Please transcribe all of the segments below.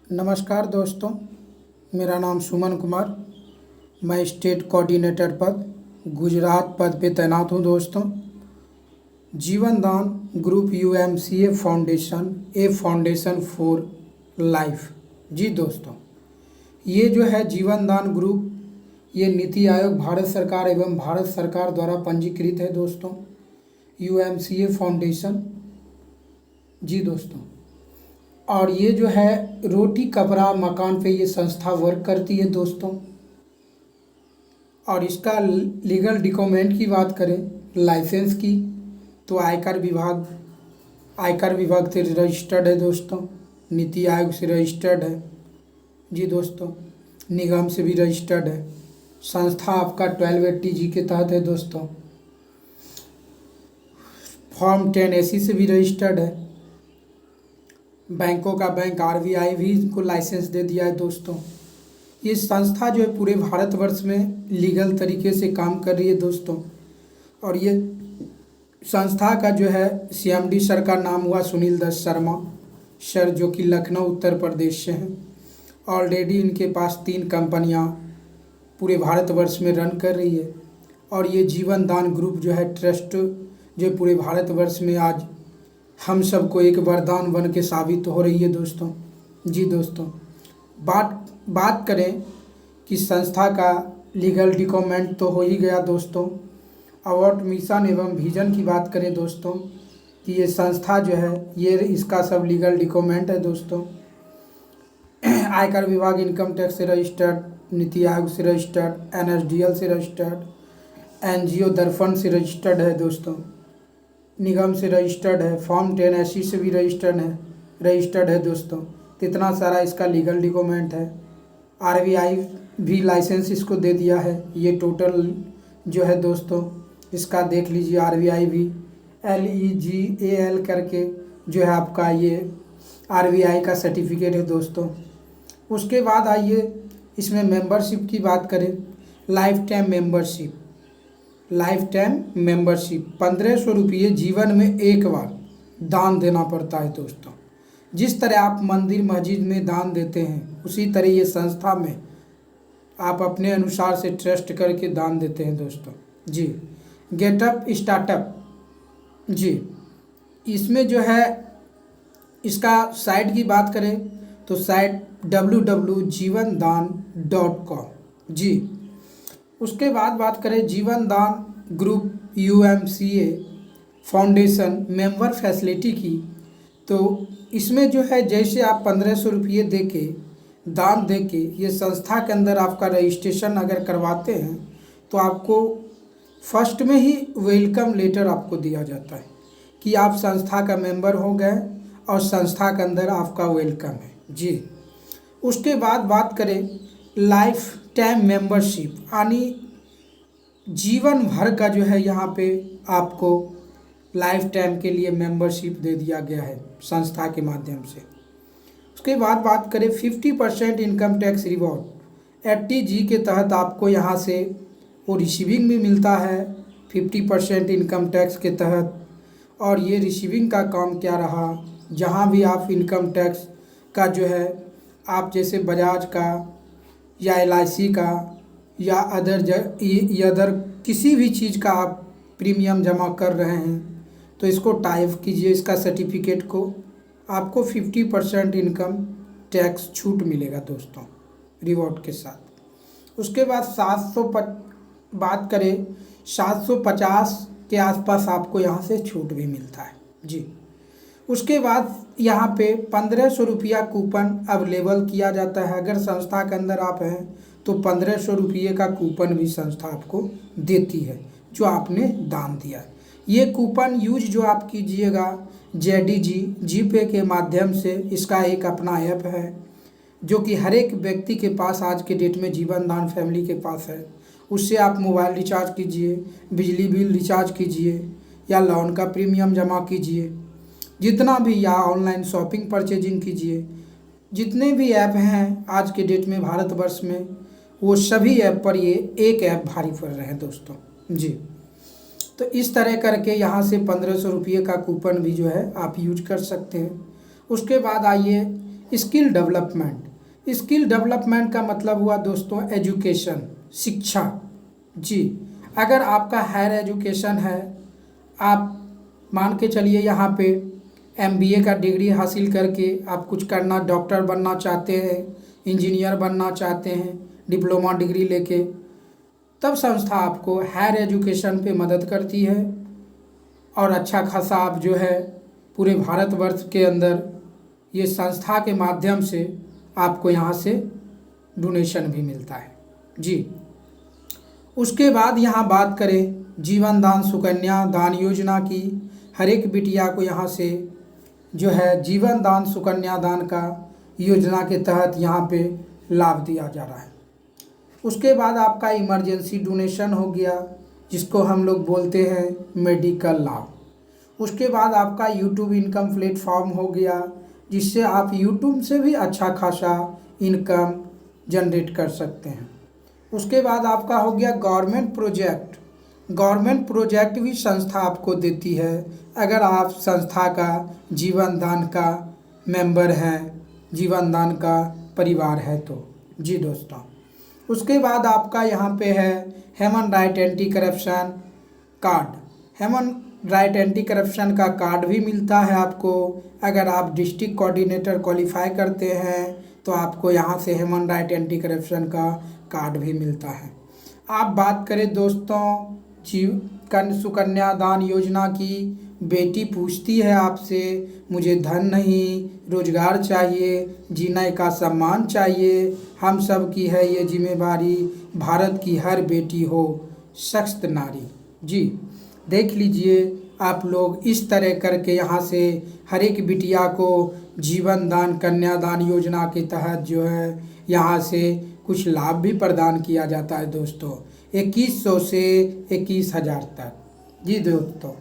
नमस्कार दोस्तों, मेरा नाम सुमन कुमार। मैं स्टेट कोऑर्डिनेटर पद गुजरात पद पे तैनात हूँ दोस्तों। Jeevan Daan group UMCA foundation, a foundation for life. जी दोस्तों, ये जो है जीवन दान ग्रुप, ये नीति आयोग भारत सरकार एवं भारत सरकार द्वारा पंजीकृत है दोस्तों। यूएमसीए फाउंडेशन। जी दोस्तों, और ये जो है रोटी कपड़ा मकान पे ये संस्था वर्क करती है दोस्तों। और इसका लीगल डॉक्यूमेंट की बात करें, लाइसेंस की, तो आयकर विभाग से रजिस्टर्ड है दोस्तों। नीति आयोग से रजिस्टर्ड है। जी दोस्तों, निगम से भी रजिस्टर्ड है। संस्था आपका 1280G के तहत है दोस्तों। फॉर्म 10AC से भी रजिस्टर्ड है। बैंकों का बैंक RBI भी इनको लाइसेंस दे दिया है दोस्तों। ये संस्था जो है पूरे भारतवर्ष में लीगल तरीके से काम कर रही है दोस्तों। और ये संस्था का जो है CMD सर का नाम हुआ सुनील दत्त शर्मा सर, जो कि लखनऊ उत्तर प्रदेश से हैं। ऑलरेडी इनके पास 3 कंपनियां पूरे भारतवर्ष में रन कर रही है। और ये जीवन दान ग्रुप जो है ट्रस्ट, जो पूरे भारतवर्ष में आज हम सबको एक वरदान बन के साबित हो रही है दोस्तों। जी दोस्तों, बात करें कि संस्था का लीगल डॉक्यूमेंट तो हो ही गया दोस्तों। अवार्ड मिशन एवं विजन की बात करें दोस्तों, कि ये संस्था जो है ये इसका सब लीगल डॉक्यूमेंट है दोस्तों। आयकर विभाग, इनकम टैक्स से रजिस्टर्ड, नीति आयोग से रजिस्टर्ड, NSDL से रजिस्टर्ड, NGO दर्पण से रजिस्टर्ड है दोस्तों, निगम से रजिस्टर्ड है, फॉर्म 10AC से भी रजिस्टर्ड है दोस्तों। तो इतना सारा इसका लीगल डॉक्यूमेंट है। RBI भी लाइसेंस इसको दे दिया है। ये टोटल जो है दोस्तों इसका देख लीजिए, RBI भी LEGAL करके जो है आपका ये RBI का सर्टिफिकेट है दोस्तों। उसके बाद आइए इसमें मेंबरशिप की बात करें। लाइफ टाइम मेंबरशिप 1500 रुपये जीवन में एक बार दान देना पड़ता है दोस्तों। जिस तरह आप मंदिर मस्जिद में दान देते हैं, उसी तरह ये संस्था में आप अपने अनुसार से ट्रस्ट करके दान देते हैं दोस्तों। जी, गेटअप स्टार्टअप। जी, इसमें जो है इसका साइट की बात करें तो साइट www.jivandan.com। जी, उसके बाद बात करें जीवन Daan group UMCA foundation member facility की, तो इसमें जो है जैसे आप 1500 रुपये दे के दान दे के ये संस्था के अंदर आपका रजिस्ट्रेशन अगर करवाते हैं तो आपको फर्स्ट में ही वेलकम लेटर आपको दिया जाता है कि आप संस्था का मेंबर हो गए और संस्था के अंदर आपका वेलकम है। जी, उसके बाद बात करें लाइफ टाइम मेंबरशिप, यानी जीवन भर का जो है यहाँ पे आपको लाइफ टाइम के लिए मेंबरशिप दे दिया गया है संस्था के माध्यम से। उसके बाद बात करें 50% इनकम टैक्स रिवॉर्ड 80G के तहत आपको यहाँ से वो रिसीविंग भी मिलता है 50% इनकम टैक्स के तहत। और ये रिसीविंग का काम क्या रहा, जहाँ भी आप इनकम टैक्स का जो है आप जैसे बजाज का या LIC का या अदर किसी भी चीज़ का आप प्रीमियम जमा कर रहे हैं तो इसको टाइप कीजिए, इसका सर्टिफिकेट को, आपको 50% इनकम टैक्स छूट मिलेगा दोस्तों रिवॉर्ड के साथ। उसके बाद 750 के आसपास आपको यहाँ से छूट भी मिलता है। जी, उसके बाद यहाँ पे 1500 रुपया कूपन अवेलेबल किया जाता है। अगर संस्था के अंदर आप हैं तो 1500 रुपये का कूपन भी संस्था आपको देती है जो आपने दान दिया है। ये कूपन यूज जो आप कीजिएगा JDG जीपे के माध्यम से। इसका एक अपना ऐप है जो कि हर एक व्यक्ति के पास आज के डेट में जीवन दान फैमिली के पास है। उससे आप मोबाइल रिचार्ज कीजिए, बिजली बिल रिचार्ज कीजिए या लोन का प्रीमियम जमा कीजिए, जितना भी, या ऑनलाइन शॉपिंग परचेजिंग कीजिए। जितने भी ऐप हैं आज के डेट में भारतवर्ष में, वो सभी ऐप पर ये एक ऐप भारी पड़ रहे हैं दोस्तों। जी, तो इस तरह करके यहाँ से 1500 रुपये का कूपन भी जो है आप यूज कर सकते हैं। उसके बाद आइए स्किल डेवलपमेंट। स्किल डेवलपमेंट का मतलब हुआ दोस्तों एजुकेशन, शिक्षा। जी, अगर आपका हायर एजुकेशन है, आप मान के चलिए यहाँ पे एमबीए का डिग्री हासिल करके आप कुछ करना, डॉक्टर बनना चाहते हैं, इंजीनियर बनना चाहते हैं, डिप्लोमा डिग्री लेके, तब संस्था आपको हायर एजुकेशन पे मदद करती है और अच्छा खासा आप जो है पूरे भारतवर्ष के अंदर ये संस्था के माध्यम से आपको यहाँ से डोनेशन भी मिलता है। जी, उसके बाद यहाँ बात करें जीवन दान सुकन्या दान योजना की। हर एक बिटिया को यहाँ से जो है जीवन दान सुकन्या दान का योजना के तहत यहाँ पे लाभ दिया जा रहा है। उसके बाद आपका इमरजेंसी डोनेशन हो गया, जिसको हम लोग बोलते हैं मेडिकल लाभ। उसके बाद आपका यूट्यूब इनकम प्लेटफॉर्म हो गया, जिससे आप यूट्यूब से भी अच्छा खासा इनकम जनरेट कर सकते हैं। उसके बाद आपका हो गया गवर्नमेंट प्रोजेक्ट। गवर्नमेंट प्रोजेक्ट भी संस्था आपको देती है अगर आप संस्था का जीवन दान का मेंबर हैं, जीवन दान का परिवार है तो। जी दोस्तों, उसके बाद आपका यहाँ पे है human right anti corruption card. Human right anti corruption का कार्ड भी मिलता है आपको। अगर आप डिस्ट्रिक्ट कोऑर्डिनेटर क्वालिफाई करते हैं तो आपको यहाँ से ह्यूमन राइट एंटी करप्शन का कार्ड भी मिलता है। आप बात करें दोस्तों सुकन्या दान योजना की, बेटी पूछती है आपसे, मुझे धन नहीं, रोजगार चाहिए, जीने का सम्मान चाहिए, हम सब की है ये जिम्मेदारी, भारत की हर बेटी हो सशक्त नारी। जी, देख लीजिए आप लोग इस तरह करके यहाँ से हर एक बिटिया को जीवन दान कन्यादान योजना के तहत जो है यहाँ से कुछ लाभ भी प्रदान किया जाता है दोस्तों, 2100 से 21,000 तक। जी दोस्तों,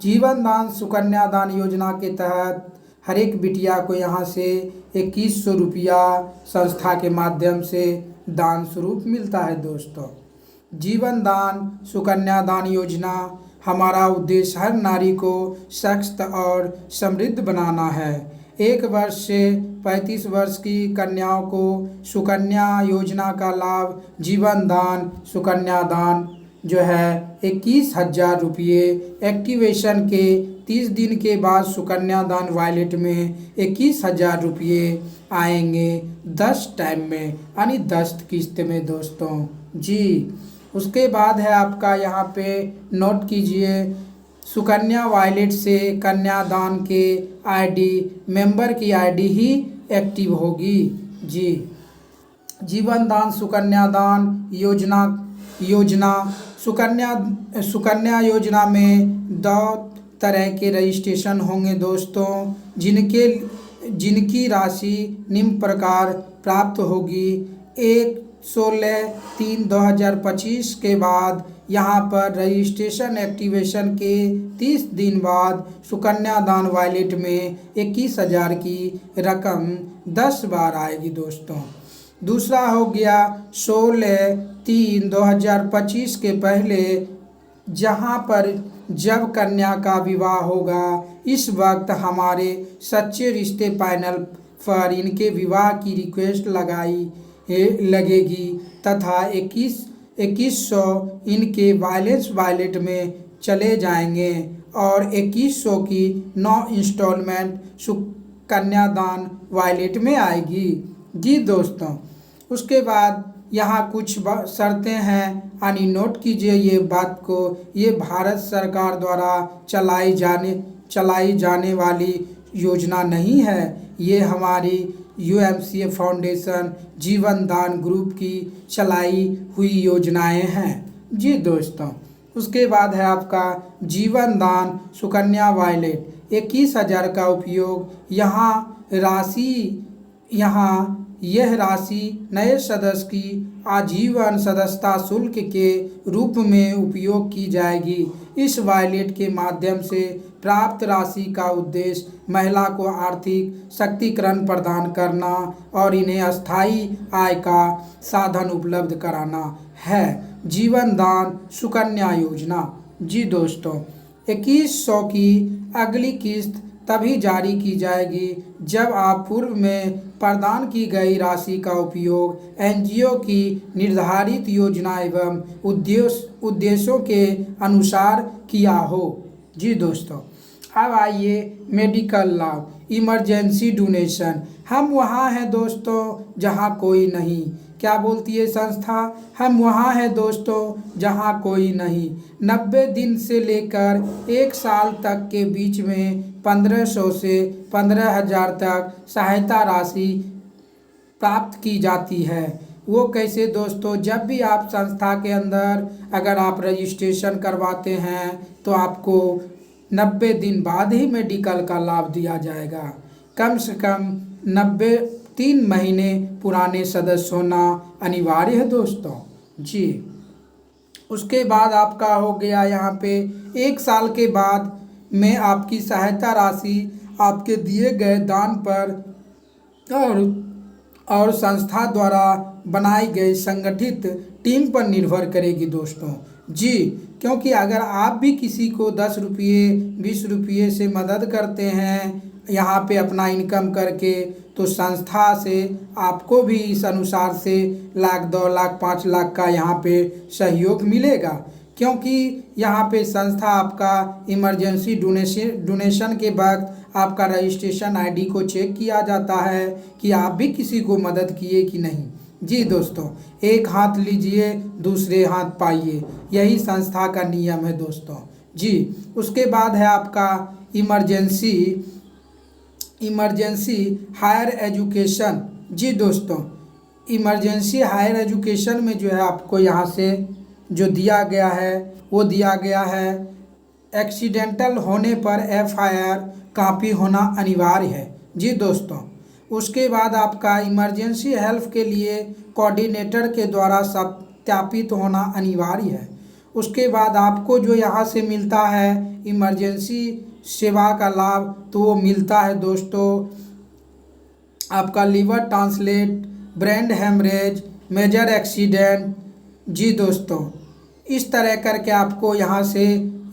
जीवन दान सुकन्या दान योजना के तहत हर एक बिटिया को यहाँ से 2100 रुपया संस्था के माध्यम से दान स्वरूप मिलता है दोस्तों। जीवन दान सुकन्या दान योजना हमारा उद्देश्य हर नारी को सशक्त और समृद्ध बनाना है। 1 वर्ष से 35 वर्ष की कन्याओं को सुकन्या योजना का लाभ जीवन दान सुकन्या दान जो है 21,000 रुपये एक्टिवेशन के 30 दिन के बाद सुकन्या दान वॉलेट में 21,000 रुपये आएंगे 10 टाइम में, यानी 10 किस्त में दोस्तों। जी, उसके बाद है आपका यहाँ पे नोट कीजिए, सुकन्या वॉलेट से कन्यादान के आईडी मेंबर की आईडी ही एक्टिव होगी। जी, जीवन दान सुकन्या दान योजना सुकन्या योजना में 2 तरह के रजिस्ट्रेशन होंगे दोस्तों, जिनकी राशि निम्न प्रकार प्राप्त होगी। 16/3/2025 के बाद यहाँ पर रजिस्ट्रेशन एक्टिवेशन के 30 दिन बाद सुकन्या दान वॉलेट में 21,000 की रकम 10 बार आएगी दोस्तों। दूसरा हो गया 16/3/2025 के पहले, जहाँ पर जब कन्या का विवाह होगा इस वक्त हमारे सच्चे रिश्ते पैनल पर इनके विवाह की रिक्वेस्ट लगेगी तथा 2100 इनके बैलेंस वॉलेट में चले जाएंगे और 2100 की 9 इंस्टॉलमेंट कन्यादान वॉलेट में आएगी। जी दोस्तों, उसके बाद यहाँ कुछ शर्तें हैं, यानी नोट कीजिए ये बात को। ये भारत सरकार द्वारा चलाई जाने वाली योजना नहीं है, ये हमारी यूएमसीए फाउंडेशन जीवन दान ग्रुप की चलाई हुई योजनाएं हैं। जी दोस्तों, उसके बाद है आपका जीवन दान सुकन्या वॉलेट 21,000 का उपयोग यह राशि नए सदस्य की आजीवन सदस्यता शुल्क के रूप में उपयोग की जाएगी। इस वॉलेट के माध्यम से प्राप्त राशि का उद्देश्य महिला को आर्थिक शक्तिकरण प्रदान करना और इन्हें अस्थायी आय का साधन उपलब्ध कराना है। जीवन दान सुकन्या योजना। जी दोस्तों, 2100 की अगली किस्त तभी जारी की जाएगी जब आप पूर्व में प्रदान की गई राशि का उपयोग एनजीओ की निर्धारित योजना एवं उद्देश्यों के अनुसार किया हो। जी दोस्तों, अब आइए मेडिकल लाभ, इमरजेंसी डोनेशन। हम वहाँ हैं दोस्तों जहाँ कोई नहीं। क्या बोलती है संस्था? हम वहाँ हैं दोस्तों जहाँ कोई नहीं। 90 दिन से लेकर 1 साल तक के बीच में 1500 से 15,000 तक सहायता राशि प्राप्त की जाती है। वो कैसे दोस्तों? जब भी आप संस्था के अंदर अगर आप रजिस्ट्रेशन करवाते हैं तो आपको 90 दिन बाद ही मेडिकल का लाभ दिया जाएगा। कम से कम 3 महीने पुराने सदस्य होना अनिवार्य है दोस्तों। जी, उसके बाद आपका हो गया यहाँ पे 1 साल के बाद में आपकी सहायता राशि आपके दिए गए दान पर और संस्था द्वारा बनाई गई संगठित टीम पर निर्भर करेगी दोस्तों। जी, क्योंकि अगर आप भी किसी को 10 रुपये 20 रुपये से मदद करते हैं यहाँ पे अपना इनकम करके, तो संस्था से आपको भी इस अनुसार से 1 लाख 2 लाख 5 लाख का यहाँ पे सहयोग मिलेगा। क्योंकि यहाँ पे संस्था आपका इमरजेंसी डोनेशन के वक्त आपका रजिस्ट्रेशन आईडी को चेक किया जाता है कि आप भी किसी को मदद किए कि नहीं। जी दोस्तों, एक हाथ लीजिए दूसरे हाथ पाइए, यही संस्था का नियम है दोस्तों। जी, उसके बाद है आपका इमरजेंसी हायर एजुकेशन। जी दोस्तों, इमरजेंसी हायर एजुकेशन में जो है आपको यहाँ से जो दिया गया है वो दिया गया है एक्सीडेंटल होने पर FIR कॉपी होना अनिवार्य है। जी दोस्तों, उसके बाद आपका इमरजेंसी हेल्प के लिए कोऑर्डिनेटर के द्वारा सत्यापित होना अनिवार्य है। उसके बाद आपको जो यहाँ से मिलता है इमरजेंसी सेवा का लाभ, तो वो मिलता है दोस्तों आपका liver translate, brain haemorrhage, major accident. जी दोस्तों, इस तरह करके आपको यहाँ से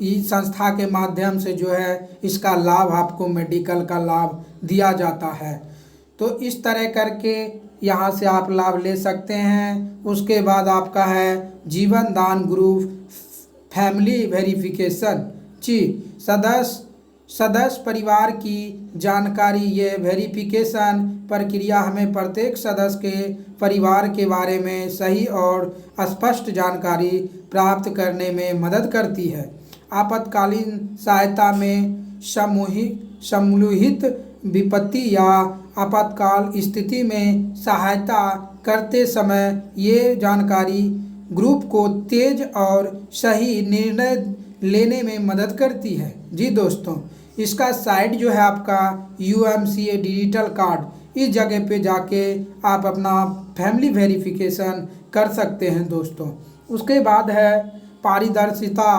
इस संस्था के माध्यम से जो है इसका लाभ आपको मेडिकल का लाभ दिया जाता है। तो इस तरह करके यहाँ से आप लाभ ले सकते हैं। उसके बाद आपका है जीवन दान ग्रुप फैमिली वेरिफिकेशन। जी, सदस्य परिवार की जानकारी, ये वेरिफिकेशन प्रक्रिया हमें प्रत्येक सदस्य के परिवार के बारे में सही और स्पष्ट जानकारी प्राप्त करने में मदद करती है। आपातकालीन सहायता में सम्मिलित विपत्ति या आपातकाल स्थिति में सहायता करते समय ये जानकारी ग्रुप को तेज और सही निर्णय लेने में मदद करती है। जी दोस्तों, इसका साइट जो है आपका UMCA डिजिटल कार्ड, इस जगह पे जाके आप अपना फैमिली वेरिफिकेशन कर सकते हैं दोस्तों। उसके बाद है पारदर्शिता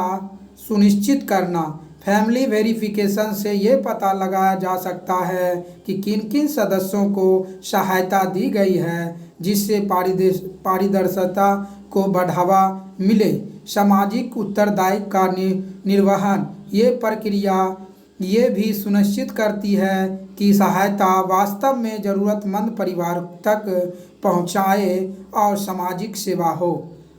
सुनिश्चित करना। फैमिली वेरिफिकेशन से ये पता लगाया जा सकता है कि किन किन सदस्यों को सहायता दी गई है, जिससे पारदर्शिता को बढ़ावा मिले। सामाजिक उत्तरदायित्व का निर्वहन, ये प्रक्रिया ये भी सुनिश्चित करती है कि सहायता वास्तव में ज़रूरतमंद परिवार तक पहुंचाए और सामाजिक सेवा हो।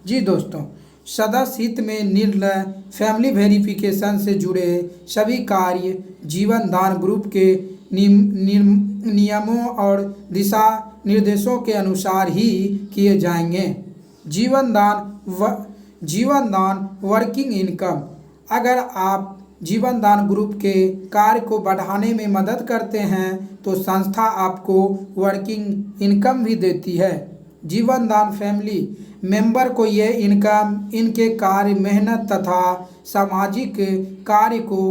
जी दोस्तों, सदस्य हित में निर्णय, फैमिली वेरिफिकेशन से जुड़े सभी कार्य जीवन दान ग्रुप के नियमों और दिशा निर्देशों के अनुसार ही किए जाएंगे। जीवन दान वर्किंग इनकम। अगर आप जीवन दान ग्रुप के कार्य को बढ़ाने में मदद करते हैं तो संस्था आपको वर्किंग इनकम भी देती है। जीवन दान फैमिली मेंबर को ये इनकम इनके कार्य, मेहनत तथा सामाजिक कार्य को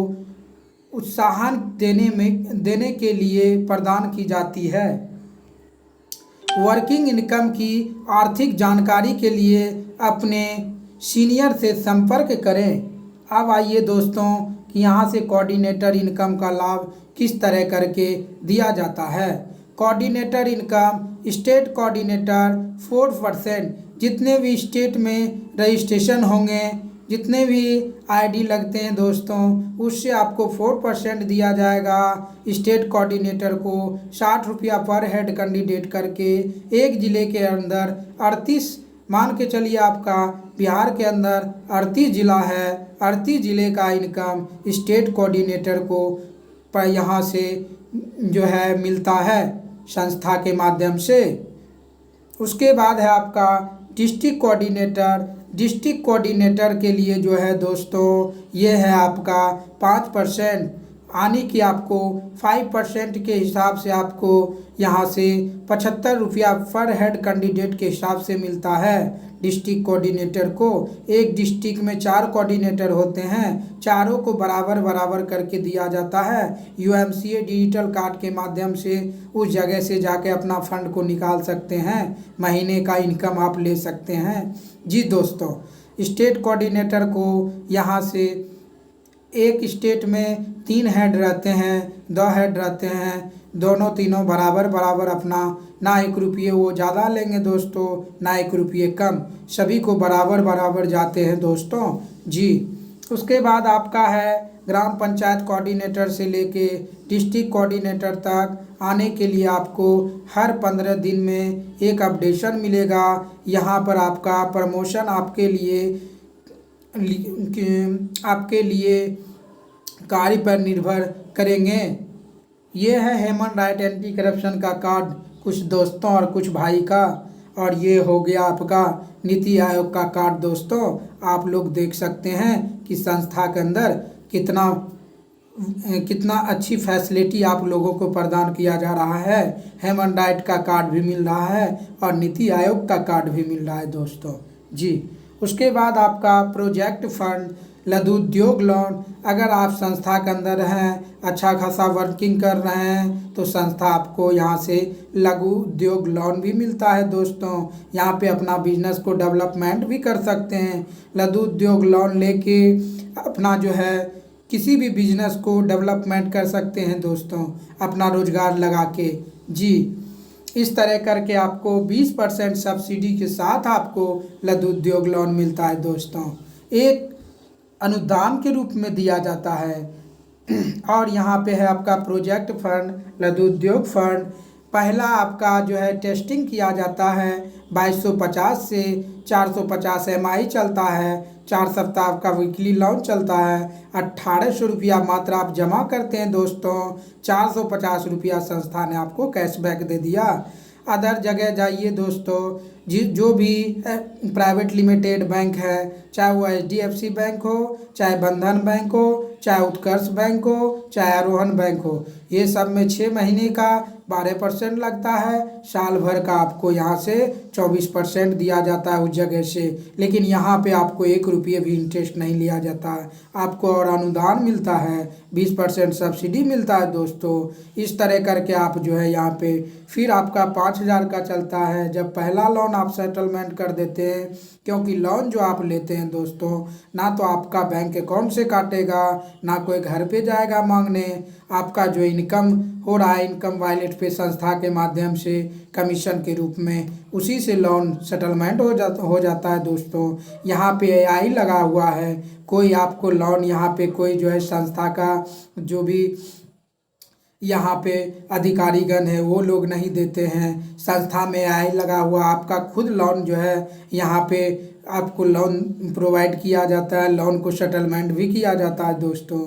उत्साहन देने के लिए प्रदान की जाती है। वर्किंग इनकम की आर्थिक जानकारी के लिए अपने सीनियर से संपर्क करें। अब आइए दोस्तों कि यहाँ से कोऑर्डिनेटर इनकम का लाभ किस तरह करके दिया जाता है। कोऑर्डिनेटर इनकम, स्टेट कोऑर्डिनेटर 4%, जितने भी स्टेट में रजिस्ट्रेशन होंगे जितने भी आईडी लगते हैं दोस्तों, उससे आपको 4% दिया जाएगा। स्टेट कोऑर्डिनेटर को 60 रुपया पर हेड कैंडिडेट करके एक ज़िले के अंदर 38, मान के चलिए आपका बिहार के अंदर 38 ज़िला है, 38 ज़िले का इनकम स्टेट कोऑर्डिनेटर को पर यहाँ से जो है मिलता है संस्था के माध्यम से। उसके बाद है आपका डिस्ट्रिक्ट कोऑर्डिनेटर। डिस्ट्रिक्ट कोऑर्डिनेटर के लिए जो है दोस्तों ये है आपका 5%, यानी कि आपको 5% के हिसाब से आपको यहाँ से 75 रुपया पर हेड कैंडिडेट के हिसाब से मिलता है डिस्ट्रिक्ट कोऑर्डिनेटर को। एक डिस्ट्रिक्ट में 4 कोऑर्डिनेटर होते हैं, चारों को बराबर बराबर करके दिया जाता है। यूएमसीए डिजिटल कार्ड के माध्यम से उस जगह से जाके अपना फंड को निकाल सकते हैं, महीने का इनकम आप ले सकते हैं। जी दोस्तों, स्टेट कोऑर्डिनेटर को यहाँ से एक स्टेट में 3 हेड रहते हैं, 2 हेड रहते हैं, दोनों तीनों बराबर बराबर अपना ना 1 रुपये वो ज़्यादा लेंगे दोस्तों, ना 1 रुपये कम, सभी को बराबर बराबर जाते हैं दोस्तों। जी, उसके बाद आपका है ग्राम पंचायत कोऑर्डिनेटर से लेके डिस्ट्रिक्ट कोऑर्डिनेटर तक आने के लिए आपको हर 15 दिन में एक अपडेशन मिलेगा। यहाँ पर आपका प्रमोशन आपके लिए कार्य पर निर्भर करेंगे। ये है ह्यूमन राइट एंटी करप्शन का कार्ड कुछ दोस्तों और कुछ भाई का, और ये हो गया आपका नीति आयोग का कार्ड दोस्तों। आप लोग देख सकते हैं कि संस्था के अंदर कितना अच्छी फैसिलिटी आप लोगों को प्रदान किया जा रहा है। ह्यूमन राइट का कार्ड भी मिल रहा है और नीति आयोग का कार्ड भी मिल रहा है दोस्तों। जी, उसके बाद आपका प्रोजेक्ट फंड, लघु उद्योग लोन। अगर आप संस्था के अंदर हैं, अच्छा खासा वर्किंग कर रहे हैं, तो संस्था आपको यहाँ से लघु उद्योग लोन भी मिलता है दोस्तों। यहाँ पे अपना बिजनेस को डेवलपमेंट भी कर सकते हैं। लघु उद्योग लोन लेके अपना जो है किसी भी बिजनेस को डेवलपमेंट कर सकते हैं दोस्तों, अपना रोजगार लगा के। जी, इस तरह करके आपको 20% सब्सिडी के साथ आपको लघु उद्योग लोन मिलता है दोस्तों। एक अनुदान के रूप में दिया जाता है। और यहाँ पे है आपका प्रोजेक्ट फंड, लघु उद्योग फंड। पहला आपका जो है टेस्टिंग किया जाता है 2250 से 450 MI चलता है। 4 सप्ताह का वीकली लोन चलता है। 1800 रुपया मात्र आप जमा करते हैं दोस्तों, 450 रुपया संस्था ने आपको कैशबैक दे दिया। अदर जगह जाइए दोस्तों, जो भी प्राइवेट लिमिटेड बैंक है, चाहे वो HDFC बैंक हो, चाहे बंधन बैंक हो, चाहे उत्कर्ष बैंक हो, चाहे आरोहण बैंक हो, ये सब में 6 महीने का 12% लगता है। साल भर का आपको यहाँ से 24% दिया जाता है उस जगह से। लेकिन यहाँ पे आपको 1 रुपये भी इंटरेस्ट नहीं लिया जाता है। आपको और अनुदान मिलता है, 20% सब्सिडी मिलता है दोस्तों। इस तरह करके आप जो है यहाँ पे फिर आपका 5000 का चलता है जब पहला लोन आप सेटलमेंट कर देते हैं। क्योंकि लोन जो आप लेते हैं दोस्तों, ना तो आपका बैंक अकाउंट से काटेगा, ना कोई घर पे जाएगा मांगने। आपका जो इनकम हो रहा है इनकम वॉलेट पे संस्था के माध्यम से कमीशन के रूप में, उसी से लोन सेटलमेंट हो जाता है दोस्तों। यहाँ पे AI लगा हुआ है। कोई आपको लोन यहाँ पे कोई जो है संस्था का जो भी यहाँ पे अधिकारीगण है वो लोग नहीं देते हैं। संस्था में AI लगा हुआ, आपका खुद लोन जो है यहाँ पे आपको लोन प्रोवाइड किया जाता है, लोन को सेटलमेंट भी किया जाता है दोस्तों।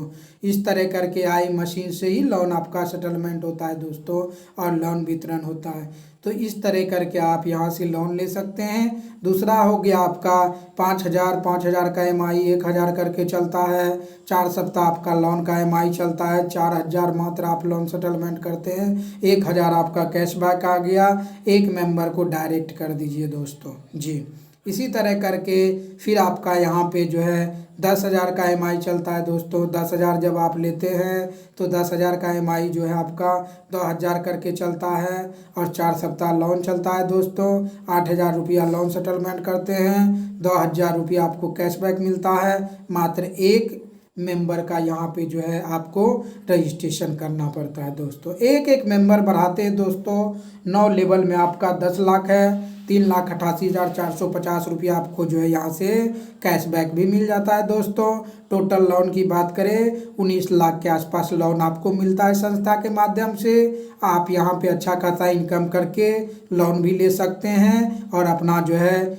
इस तरह करके AI मशीन से ही लोन आपका सेटलमेंट होता है दोस्तों, और लोन वितरण होता है। तो इस तरह करके आप यहाँ से लोन ले सकते हैं। दूसरा हो गया आपका 5000 का MI 1000 करके चलता है। 4 सप्ताह आपका लोन का MI चलता है। 4000 मात्र आप लोन सेटलमेंट करते हैं। 1000 आपका कैशबैक आ गया। एक मेंबर को डायरेक्ट कर दीजिए दोस्तों। जी, इसी तरह करके फिर आपका यहाँ पे जो है 10,000 का MI चलता है दोस्तों। 10,000 जब आप लेते हैं तो 10,000 का MI जो है आपका 2,000 करके चलता है, और 4 सप्ताह लोन चलता है दोस्तों। 8,000 रुपया लोन सेटलमेंट करते हैं, 2,000 रुपया आपको कैशबैक मिलता है। मात्र एक मेंबर का यहाँ पे जो है आपको रजिस्ट्रेशन करना पड़ता है दोस्तों। एक एक मेंबर बढ़ाते हैं दोस्तों। 9 लेवल में आपका 10 लाख है, ₹3,88,450 आपको जो है यहाँ से कैशबैक भी मिल जाता है दोस्तों। टोटल लोन की बात करें 19 लाख के आसपास लोन आपको मिलता है संस्था के माध्यम से। आप यहाँ पे अच्छा खासा इनकम करके लोन भी ले सकते हैं और अपना जो है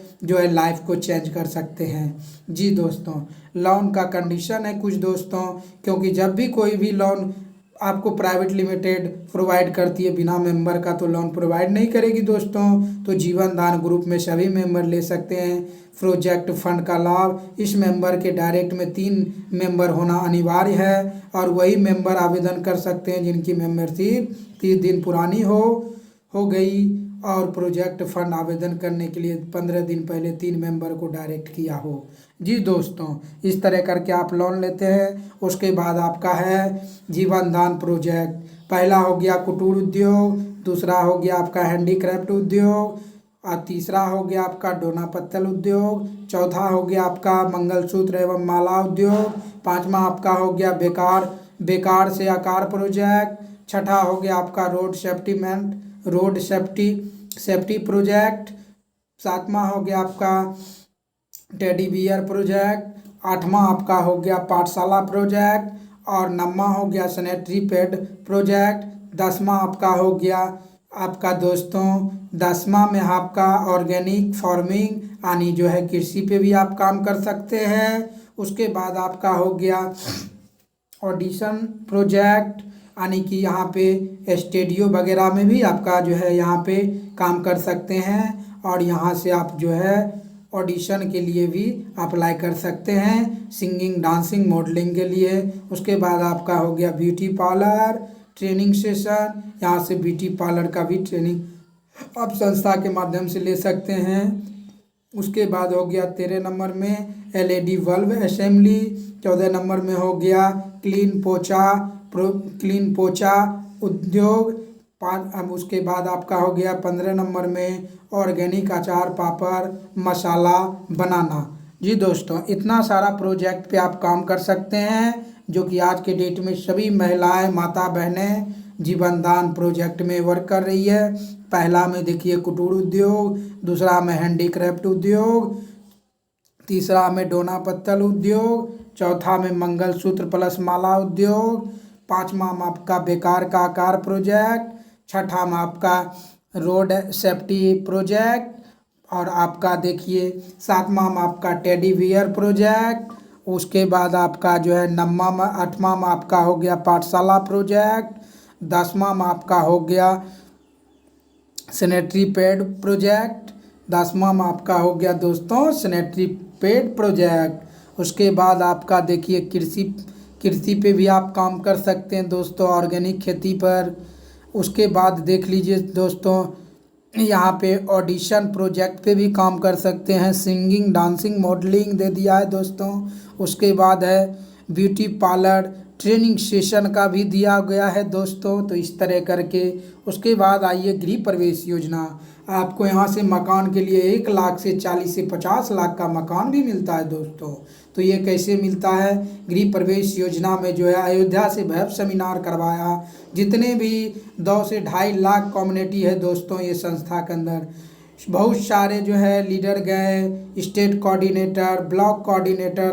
लाइफ को चेंज कर सकते हैं। जी दोस्तों, लोन का कंडीशन है कुछ दोस्तों, क्योंकि जब भी कोई भी लोन आपको प्राइवेट लिमिटेड प्रोवाइड करती है बिना मेंबर का तो लोन प्रोवाइड नहीं करेगी दोस्तों। तो जीवन दान ग्रुप में सभी मेंबर ले सकते हैं प्रोजेक्ट फंड का लाभ। इस मेंबर के डायरेक्ट में 3 मेंबर होना अनिवार्य है और वही मेंबर आवेदन कर सकते हैं जिनकी मेंबरशिप 30 दिन पुरानी हो गई और प्रोजेक्ट फंड आवेदन करने के लिए 15 दिन पहले 3 मेंबर को डायरेक्ट किया हो। जी दोस्तों, इस तरह करके आप लोन लेते हैं। उसके बाद आपका है जीवन दान प्रोजेक्ट। पहला हो गया कुटीर उद्योग, दूसरा हो गया आपका हैंडीक्राफ्ट उद्योग और तीसरा हो गया आपका डोना पत्तल उद्योग, चौथा हो गया आपका मंगलसूत्र एवं माला उद्योग, पांचवा आपका हो गया बेकार से आकार प्रोजेक्ट, छठा हो गया आपका रोड सेफ्टी प्रोजेक्ट, सातवां हो गया आपका टेडी बियर प्रोजेक्ट, आठवां आपका हो गया पाठशाला प्रोजेक्ट और नौवां हो गया सैनिटरी पैड प्रोजेक्ट, 10वां आपका हो गया आपका दोस्तों 10वां में आपका ऑर्गेनिक फार्मिंग यानी जो है कृषि पे भी आप काम कर सकते हैं। उसके बाद आपका हो गया ऑडिशन प्रोजेक्ट यानी कि यहाँ पे स्टूडियो वगैरह में भी आपका जो है यहाँ पे काम कर सकते हैं और यहाँ से आप जो है ऑडिशन के लिए भी अप्लाई कर सकते हैं सिंगिंग डांसिंग मॉडलिंग के लिए। उसके बाद आपका हो गया ब्यूटी पार्लर ट्रेनिंग सेशन, यहाँ से ब्यूटी पार्लर का भी ट्रेनिंग आप संस्था के माध्यम से ले सकते हैं। उसके बाद हो गया 13 नंबर में LED बल्ब असेंबली, 14 नंबर में हो गया क्लीन पोचा उद्योग, अब उसके बाद आपका हो गया 15 नंबर में ऑर्गेनिक अचार पापड़ मसाला बनाना। जी दोस्तों, इतना सारा प्रोजेक्ट पे आप काम कर सकते हैं जो कि आज के डेट में सभी महिलाएं माता बहनें जीवन दान प्रोजेक्ट में वर्क कर रही है। पहला में देखिए कुटीर उद्योग, दूसरा में हैंडीक्राफ्ट उद्योग, तीसरा में डोना पत्तल उद्योग, चौथा में मंगलसूत्र प्लस माला उद्योग, पांचवा में आपका बेकार का आकार प्रोजेक्ट, छठा में आपका रोड सेफ्टी प्रोजेक्ट और आपका देखिए सातवां में आपका टेडी बियर प्रोजेक्ट। उसके बाद आपका जो है नौवां में 8वां में आपका हो गया पाठशाला प्रोजेक्ट, 10वां में आपका हो गया सैनिटरी पैड प्रोजेक्ट, 10वां में आपका हो गया दोस्तों सैनिटरी पैड प्रोजेक्ट। उसके बाद आपका देखिए कृषि पे भी आप काम कर सकते हैं दोस्तों, ऑर्गेनिक खेती पर। उसके बाद देख लीजिए दोस्तों यहाँ पे ऑडिशन प्रोजेक्ट पे भी काम कर सकते हैं, सिंगिंग डांसिंग मॉडलिंग दे दिया है दोस्तों। उसके बाद है ब्यूटी पार्लर ट्रेनिंग सेशन का भी दिया गया है दोस्तों। तो इस तरह करके उसके बाद आइए गृह प्रवेश योजना। आपको यहाँ से मकान के लिए 1 लाख से 40 से 50 लाख का मकान भी मिलता है दोस्तों। तो ये कैसे मिलता है? गृह प्रवेश योजना में जो है अयोध्या से भव्य सेमिनार करवाया। जितने भी 2 से 2.5 लाख कम्युनिटी है दोस्तों ये संस्था के अंदर, बहुत सारे जो है लीडर गए, स्टेट कोऑर्डिनेटर, ब्लॉक कोऑर्डिनेटर,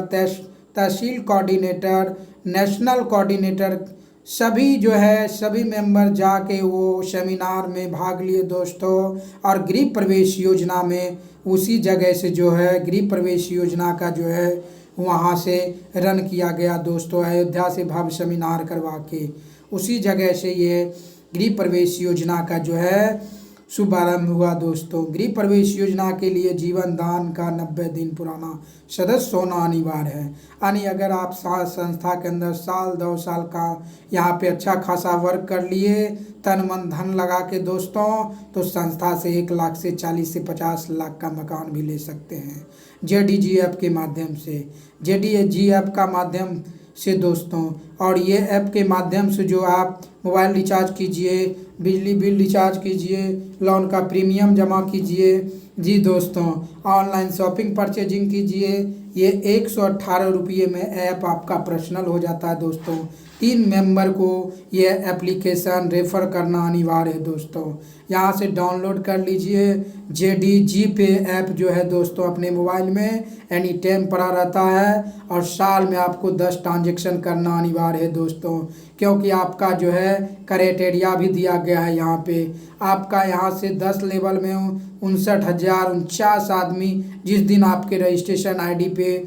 तहसील कोऑर्डिनेटर, नेशनल कोऑर्डिनेटर, सभी जो है सभी मेंबर जाके वो सेमिनार में भाग लिए दोस्तों। और गृह प्रवेश योजना में उसी जगह से जो है गृह प्रवेश योजना का जो है वहाँ से रन किया गया दोस्तों, अयोध्या से भव्य सेमिनार करवा के उसी जगह से ये गृह प्रवेश योजना का जो है शुभारंभ हुआ दोस्तों। गृह प्रवेश योजना के लिए जीवन दान का 90 दिन पुराना सदस्य होना अनिवार्य है। यानी अगर आप संस्था के अंदर साल 2 साल का यहाँ पे अच्छा खासा वर्क कर लिए तन मन धन लगा के दोस्तों, तो संस्था से 1 लाख से 40 से 50 लाख का मकान भी ले सकते हैं JDGF के माध्यम से, JDGF का माध्यम से दोस्तों। और ये ऐप के माध्यम से जो आप मोबाइल रिचार्ज कीजिए, बिजली बिल रिचार्ज कीजिए, लोन का प्रीमियम जमा कीजिए। जी दोस्तों, ऑनलाइन शॉपिंग परचेजिंग कीजिए। ये 118 रुपये में ऐप आपका पर्सनल हो जाता है दोस्तों। 3 मेंबर को ये एप्लीकेशन रेफ़र करना अनिवार्य है दोस्तों। यहाँ से डाउनलोड कर लीजिए। JDG पे ऐप जो है दोस्तों अपने मोबाइल में एनी टाइम पड़ा रहता है, और साल में आपको 10 ट्रांजेक्शन करना अनिवार्य है दोस्तों, क्योंकि आपका जो है क्राइटेरिया भी दिया गया है यहाँ पे। आपका यहाँ से 10 लेवल में 59,049 आदमी जिस दिन आपके रजिस्ट्रेशन ID पे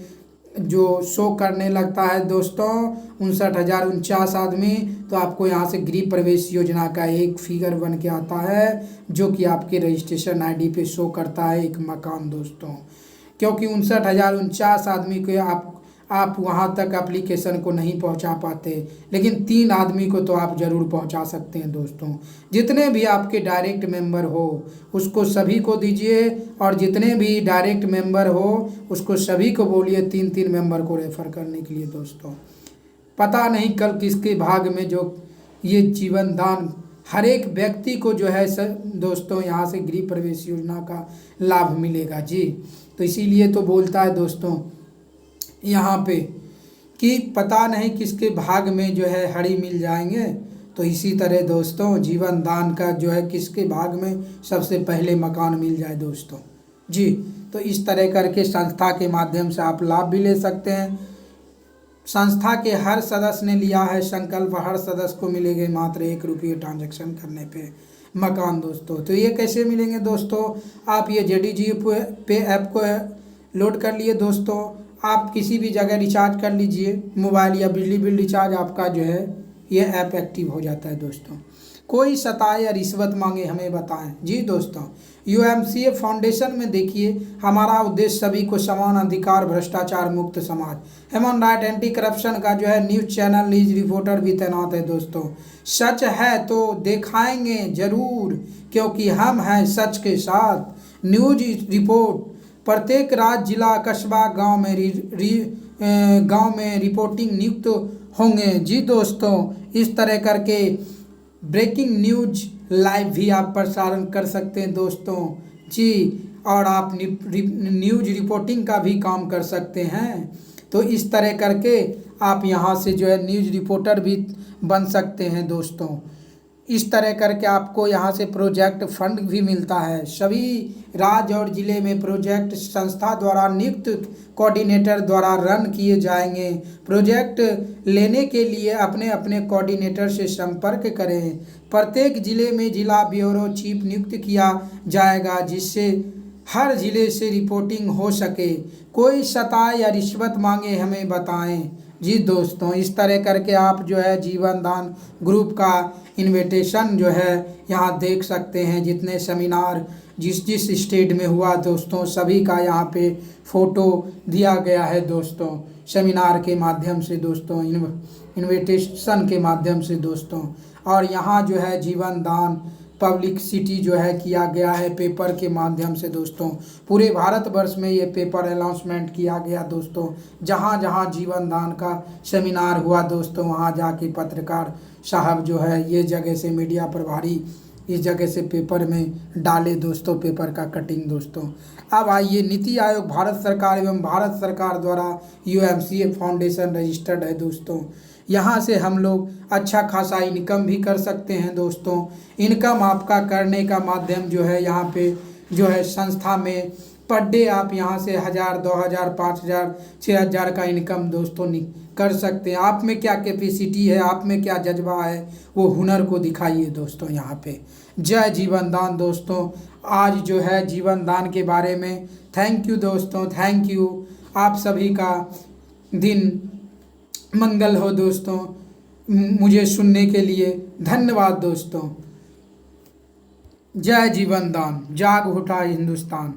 जो शो करने लगता है दोस्तों 59,049 आदमी, तो आपको यहाँ से गृह प्रवेश योजना का एक फिगर बन के आता है, जो कि आपके रजिस्ट्रेशन ID पे शो करता है एक मकान दोस्तों। क्योंकि 59,049 आदमी को आप वहाँ तक एप्लीकेशन को नहीं पहुँचा पाते, लेकिन 3 आदमी को तो आप ज़रूर पहुँचा सकते हैं दोस्तों। जितने भी आपके डायरेक्ट मेंबर हो उसको सभी को दीजिए, और जितने भी डायरेक्ट मेंबर हो उसको सभी को बोलिए 3-3 मेंबर को रेफ़र करने के लिए दोस्तों। पता नहीं कल किसके भाग में जो ये जीवन दान हर एक व्यक्ति को जो है दोस्तों यहाँ से गृह प्रवेश योजना का लाभ मिलेगा जी। तो इसीलिए तो बोलता है दोस्तों यहाँ पे कि पता नहीं किसके भाग में जो है हरी मिल जाएंगे। तो इसी तरह दोस्तों जीवन दान का जो है किसके भाग में सबसे पहले मकान मिल जाए दोस्तों जी। तो इस तरह करके संस्था के माध्यम से आप लाभ भी ले सकते हैं। संस्था के हर सदस्य ने लिया है संकल्प, हर सदस्य को मिलेंगे मात्र 1 रुपये ट्रांजैक्शन करने पे मकान दोस्तों। तो ये कैसे मिलेंगे दोस्तों, आप ये JDG पे ऐप को लोड कर लिए दोस्तों। आप किसी भी जगह रिचार्ज कर लीजिए मोबाइल या बिजली बिल रिचार्ज, आपका जो है ये ऐप एक्टिव हो जाता है दोस्तों। कोई सताए या रिश्वत मांगे हमें बताएं जी दोस्तों। UMCA फाउंडेशन में देखिए हमारा उद्देश्य सभी को समान अधिकार, भ्रष्टाचार मुक्त समाज, ह्यूमन राइट, एंटी करप्शन का जो है न्यूज़ चैनल, न्यूज़ रिपोर्टर भी तैनात है दोस्तों। सच है तो दिखाएंगे ज़रूर, क्योंकि हम हैं सच के साथ। न्यूज़ रिपोर्ट प्रत्येक राज्य, जिला, कस्बा, गांव में रिपोर्टिंग नियुक्त होंगे जी दोस्तों। इस तरह करके ब्रेकिंग न्यूज लाइव भी आप प्रसारण कर सकते हैं दोस्तों जी, और आप न्यूज रिपोर्टिंग का भी काम कर सकते हैं। तो इस तरह करके आप यहाँ से जो है न्यूज़ रिपोर्टर भी बन सकते हैं दोस्तों। इस तरह करके आपको यहाँ से प्रोजेक्ट फंड भी मिलता है। सभी राज्य और ज़िले में प्रोजेक्ट संस्था द्वारा नियुक्त कोऑर्डिनेटर द्वारा रन किए जाएंगे। प्रोजेक्ट लेने के लिए अपने अपने कोऑर्डिनेटर से संपर्क करें। प्रत्येक ज़िले में जिला ब्यूरो चीफ नियुक्त किया जाएगा, जिससे हर ज़िले से रिपोर्टिंग हो सके। कोई सताए या रिश्वत मांगे हमें बताएं जी दोस्तों। इस तरह करके आप जो है जीवन दान ग्रुप का इनविटेशन जो है यहाँ देख सकते हैं। जितने सेमिनार जिस जिस स्टेट में हुआ दोस्तों, सभी का यहाँ पे फ़ोटो दिया गया है दोस्तों, सेमिनार के माध्यम से दोस्तों, इनविटेशन के माध्यम से दोस्तों। और यहाँ जो है जीवन दान पब्लिसिटी जो है किया गया है पेपर के माध्यम से दोस्तों। पूरे भारतवर्ष में ये पेपर अनाउंसमेंट किया गया दोस्तों। जहाँ जहाँ जीवन दान का सेमिनार हुआ दोस्तों, वहाँ जाके पत्रकार साहब जो है ये जगह से मीडिया प्रभारी इस जगह से पेपर में डाले दोस्तों, पेपर का कटिंग दोस्तों। अब आइए, नीति आयोग भारत सरकार एवं भारत सरकार द्वारा UMCA फाउंडेशन रजिस्टर्ड है दोस्तों। यहाँ से हम लोग अच्छा खासा इनकम भी कर सकते हैं दोस्तों। इनकम आपका करने का माध्यम जो है यहाँ पे जो है संस्था में पर डे आप यहाँ से 1000, 2000, 5000, 6000 का इनकम दोस्तों कर सकते हैं। आप में क्या कैपेसिटी है, आप में क्या जज्बा है, वो हुनर को दिखाइए दोस्तों यहाँ पे। जय जीवन दान दोस्तों। आज जो है जीवन दान के बारे में थैंक यू दोस्तों, थैंक यू। आप सभी का दिन मंगल हो दोस्तों। मुझे सुनने के लिए धन्यवाद दोस्तों। जय जीवन दान, जाग उठा हिंदुस्तान।